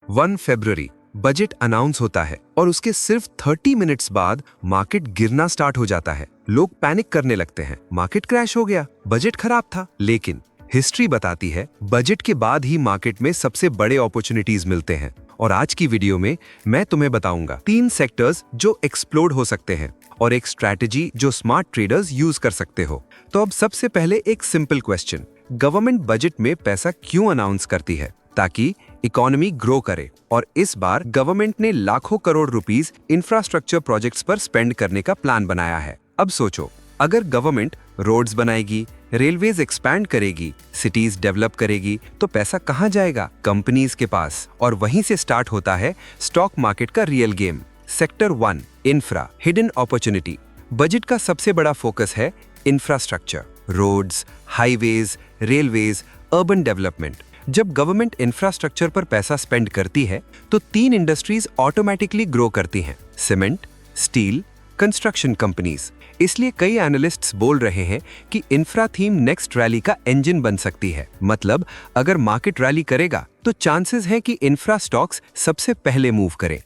1 फरवरी budget announce होता है और उसके सिर्फ 30 मिनट्स बाद मार्केट गिरना स्टार्ट हो जाता है। लोग पैनिक करने लगते हैं, मार्केट क्रैश हो गया, बजट खराब था। लेकिन हिस्ट्री बताती है बजट के बाद ही मार्केट में सबसे बड़े अपॉर्चुनिटीज मिलते हैं। और आज की वीडियो में मैं तुम्हें बताऊंगा 3 सेक्टर्स जो एक्सप्लोड हो सकते हैं और एक स्ट्रैटेजी जो स्मार्ट ट्रेडर्स यूज कर सकते हो। तो अब सबसे पहले एक सिंपल क्वेश्चन, गवर्नमेंट बजट में पैसा क्यों अनाउंस करती है? ताकि इकोनॉमी ग्रो करे। और इस बार गवर्नमेंट ने लाखों करोड़ रुपीस इंफ्रास्ट्रक्चर प्रोजेक्ट्स पर स्पेंड करने का प्लान बनाया है। अब सोचो, अगर गवर्नमेंट रोड्स बनाएगी, रेलवेज एक्सपैंड करेगी, सिटीज डेवलप करेगी, तो पैसा कहां जाएगा? कंपनीज के पास। और वहीं से स्टार्ट होता है स्टॉक मार्केट का real game. Sector 1, infra, hidden opportunity. Budget का सबसे बड़ा फोकस है infrastructure, roads, highways, railways, urban development. जब गवर्नमेंट इंफ्रास्ट्रक्चर पर पैसा स्पेंड करती है तो 3 इंडस्ट्रीज ऑटोमेटिकली ग्रो करती हैं, सीमेंट, स्टील, कंस्ट्रक्शन कंपनीज। इसलिए कई एनालिस्ट्स बोल रहे हैं कि इंफ्रा थीम नेक्स्ट रैली का इंजन बन सकती है। मतलब अगर मार्केट रैली करेगा तो चांसेस हैं कि इंफ्रा स्टॉक्स सबसे पहले मूव करें।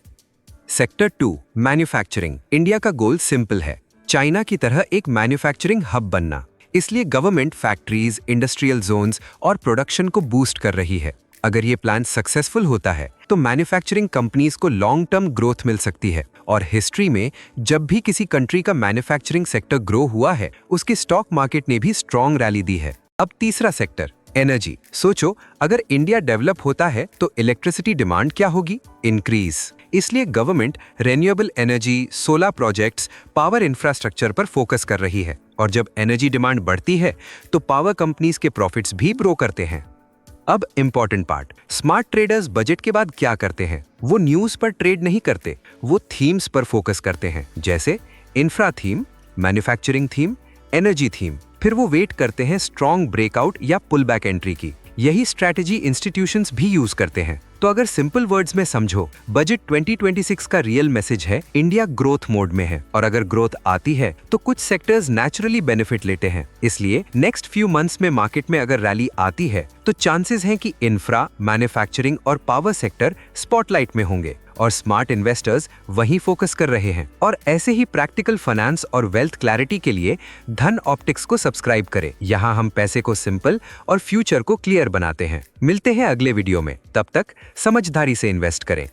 Sector 2, manufacturing. इंडिया का गोल सिंपल है, चाइना की तरह एक मैन्युफैक्चरिंग हब बनना। इसलिए गवर्नमेंट फैक्ट्रीज, इंडस्ट्रियल जोन्स और प्रोडक्शन को बूस्ट कर रही है। अगर ये प्लान सक्सेसफुल होता है तो मैन्युफैक्चरिंग कंपनीज को लॉन्ग टर्म ग्रोथ मिल सकती है। और हिस्ट्री में जब भी किसी कंट्री का मैन्युफैक्चरिंग सेक्टर ग्रो हुआ है, उसके स्टॉक मार्केट ने भी स्ट्रॉन्ग रैली दी है। अब तीसरा सेक्टर, एनर्जी। सोचो, अगर इंडिया डेवलप होता है तो इलेक्ट्रिसिटी डिमांड क्या होगी? इंक्रीज। इसलिए government renewable energy, solar projects, power infrastructure पर फोकस कर रही है। और जब एनर्जी डिमांड बढ़ती है तो पावर कंपनीज के प्रॉफिट्स भी ग्रो करते हैं। अब important part, smart traders budget के बाद क्या करते हैं? वो न्यूज पर ट्रेड नहीं करते, वो थीम्स पर फोकस करते हैं, जैसे infra theme, manufacturing theme, energy theme. फिर वो वेट करते हैं स्ट्रॉन्ग ब्रेकआउट या पुल बैक एंट्री की। यही स्ट्रैटेजी इंस्टीट्यूशंस भी यूज करते हैं। तो अगर सिंपल वर्ड्स में समझो, बजट 2026 का रियल मैसेज है इंडिया ग्रोथ मोड में है। और अगर ग्रोथ आती है तो कुछ सेक्टर्स नेचुरली बेनिफिट लेते हैं। इसलिए नेक्स्ट फ्यू मंथ्स में मार्केट में अगर रैली आती है तो चांसेस हैं कि इंफ्रा, मैन्युफैक्चरिंग और पावर सेक्टर स्पॉटलाइट में होंगे। और स्मार्ट इन्वेस्टर्स वहीं फोकस कर रहे हैं। और ऐसे ही प्रैक्टिकल फाइनेंस और वेल्थ क्लैरिटी के लिए धन ऑप्टिक्स को सब्सक्राइब करें। यहाँ हम पैसे को सिंपल और फ्यूचर को क्लियर बनाते हैं। मिलते हैं अगले वीडियो में, तब तक समझदारी से इन्वेस्ट करें।